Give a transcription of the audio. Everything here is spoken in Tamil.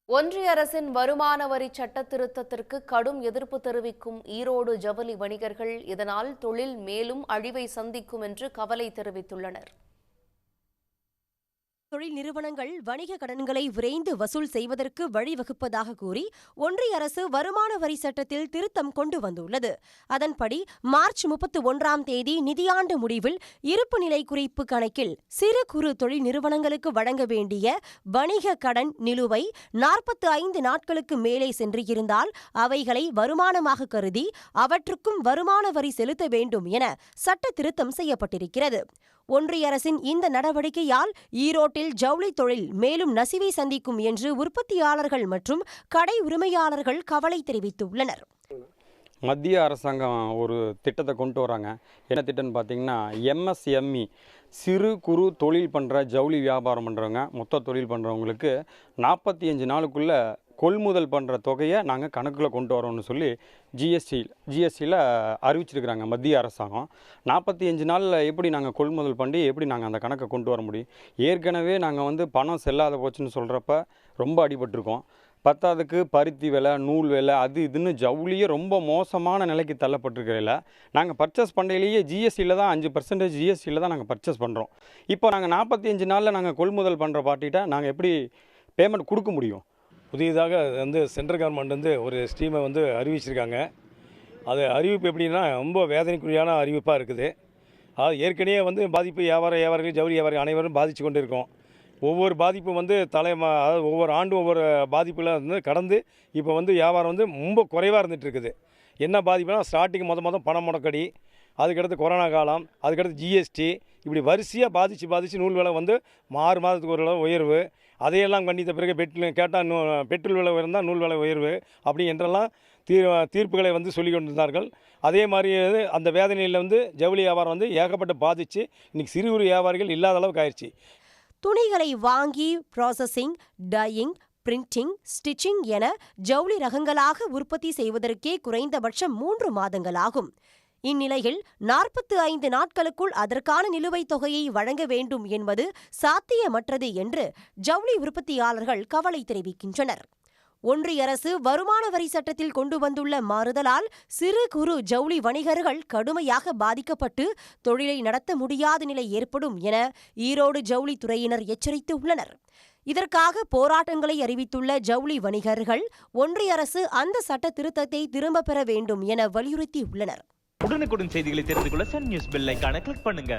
ஒன்றிய அரசின் வருமான வரி சட்ட திருத்தத்திற்கு கடும் எதிர்ப்பு தெரிவிக்கும் ஈரோடு ஜவுளி வணிகர்கள் இதனால் தொழில் மேலும் அழிவை சந்திக்கும் என்று கவலை தெரிவித்துள்ளனர். தொழில் நிறுவனங்கள் வணிக கடன்களை விரைந்து வசூல் செய்வதற்கு வழிவகுப்பதாக கூறி ஒன்றிய அரசு வருமான வரி சட்டத்தில் திருத்தம் கொண்டு வந்துள்ளது. அதன்படி மார்ச் 31ஆம் தேதி நிதியாண்டு முடிவில் இருப்பு நிலை குறிப்பு கணக்கில் சிறு குறு தொழில் நிறுவனங்களுக்கு வழங்க வேண்டிய வணிக கடன் நிலுவை 45 நாட்களுக்கு மேலே சென்று இருந்தால் அவைகளை வருமானமாக கருதி அவற்றுக்கும் வருமான வரி செலுத்த வேண்டும் என சட்ட திருத்தம் செய்யப்பட்டிருக்கிறது. ஒன்றிய அரசின் இந்த நடவடிக்கையால் ஈரோட்டில் ஜவுளி தொழில் மேலும் நசிவை சந்திக்கும் என்று உற்பத்தியாளர்கள் மற்றும் கடை உரிமையாளர்கள் கவலை தெரிவித்துள்ளனர். மத்திய அரசாங்கம் ஒரு திட்டத்தை கொண்டு வராங்க. என்ன திட்டம்னு பார்த்தீங்கன்னா, MSME சிறு குறு தொழில் பண்ணுற ஜவுளி வியாபாரம் பண்ணுறவங்க, மொத்த தொழில் பண்ணுறவங்களுக்கு 45 நாளுக்குள்ளே கொள்முதல் பண்ணுற தொகையை நாங்கள் கணக்கில் கொண்டு வரோம்னு சொல்லி ஜிஎஸ்டியில் அறிவிச்சிருக்கிறாங்க மத்திய அரசாங்கம். 45 நாளில் எப்படி நாங்கள் கொள்முதல் பண்ணி எப்படி நாங்கள் அந்த கணக்கை கொண்டு வர முடியும்? ஏற்கனவே நாங்கள் பணம் செல்லாத போச்சுன்னு சொல்கிறப்ப ரொம்ப அடிபட்டிருக்கோம். பத்தாவதுக்கு பருத்தி விலை, நூல் விலை, அது இதுன்னு ஜவுளியே ரொம்ப மோசமான நிலைக்கு தள்ளப்பட்டிருக்கிறதில்ல. நாங்கள் பர்ச்சேஸ் பண்ணுறதுலேயே ஜிஎஸ்டியில் தான் 5% ஜிஎஸ்டியில் தான் நாங்கள் பர்ச்சேஸ் பண்ணுறோம். இப்போ நாங்கள் 45 நாளில் நாங்கள் கொள்முதல் பண்ணுற பார்ட்டிகிட்ட நாங்கள் எப்படி பேமெண்ட் கொடுக்க முடியும்? புதியதாக சென்ட்ரல் கவர்மெண்ட் ஒரு ஸ்கீமை அறிவிச்சிருக்காங்க. அது அறிவிப்பு எப்படின்னா ரொம்ப வேதனைக்குரியான அறிவிப்பாக இருக்குது. அது ஏற்கனவே பாதிப்பு வியாபாரிகள் ஜவுளி வியாபாரிகள் அனைவரும் பாதித்து கொண்டு இருக்கோம். ஒவ்வொரு பாதிப்பும் அதாவது ஒவ்வொரு ஆண்டும் ஒவ்வொரு பாதிப்பில் கடந்து இப்போ வியாபாரம் ரொம்ப குறைவாக இருந்துகிட்டு இருக்குது. என்ன பாதிப்புனா ஸ்டார்டிங் மொதல் பணம் முடக்கடி, அதுக்கடுத்து கொரோனா காலம், அதுக்கடுத்து ஜிஎஸ்டி, இப்படி வரிசையாக பாதித்து நூல் விலை 6 மாதத்துக்கு ஒரு உயர்வு, அதையெல்லாம் கண்டித்த பிறகு பெட்ரோல் விலை உயர்ந்தால் நூல் விலை உயர்வு அப்படி என்றெல்லாம் தீர்ப்புகளை சொல்லி கொண்டிருந்தார்கள். அதே மாதிரி அந்த வேதனையில் ஜவுளி வியாபாரம் ஏகப்பட்ட பாதித்து இன்றைக்கி சிறு குறு வியாபாரிகள் இல்லாத அளவுக்கு ஆயிடுச்சு. துணிகளை வாங்கி ப்ராசஸிங், டையிங், பிரிண்டிங், ஸ்டிச்சிங் என ஜவுளி ரகங்களாக உற்பத்தி செய்வதற்கே குறைந்தபட்சம் 3 மாதங்கள் ஆகும். இந்நிலையில் 45 நாட்களுக்குள் அதற்கான நிலுவைத் தொகையை வழங்க வேண்டும் என்பது சாத்தியமற்றது என்று ஜவுளி உற்பத்தியாளர்கள் கவலை தெரிவிக்கின்றனர். ஒன்றிய அரசு வருமான வரி சட்டத்தில் கொண்டு வந்துள்ள மாறுதலால் சிறு குறு ஜவுளி வணிகர்கள் கடுமையாக பாதிக்கப்பட்டு தொழிலை நடத்த முடியாத நிலை ஏற்படும் என ஈரோடு ஜவுளி துறையினர் எச்சரித்துள்ளனர். இதற்காக போராட்டங்களை அறிவித்துள்ள ஜவுளி வணிகர்கள் ஒன்றிய அரசு அந்த சட்ட திருத்தத்தை திரும்பப் பெற வேண்டும் என வலியுறுத்தியுள்ளனர். உடனுக்குடன் செய்திகளை தெரிந்து கொள்ள சன் நியூஸ் பெல் ஐகானை கிளிக் பண்ணுங்க.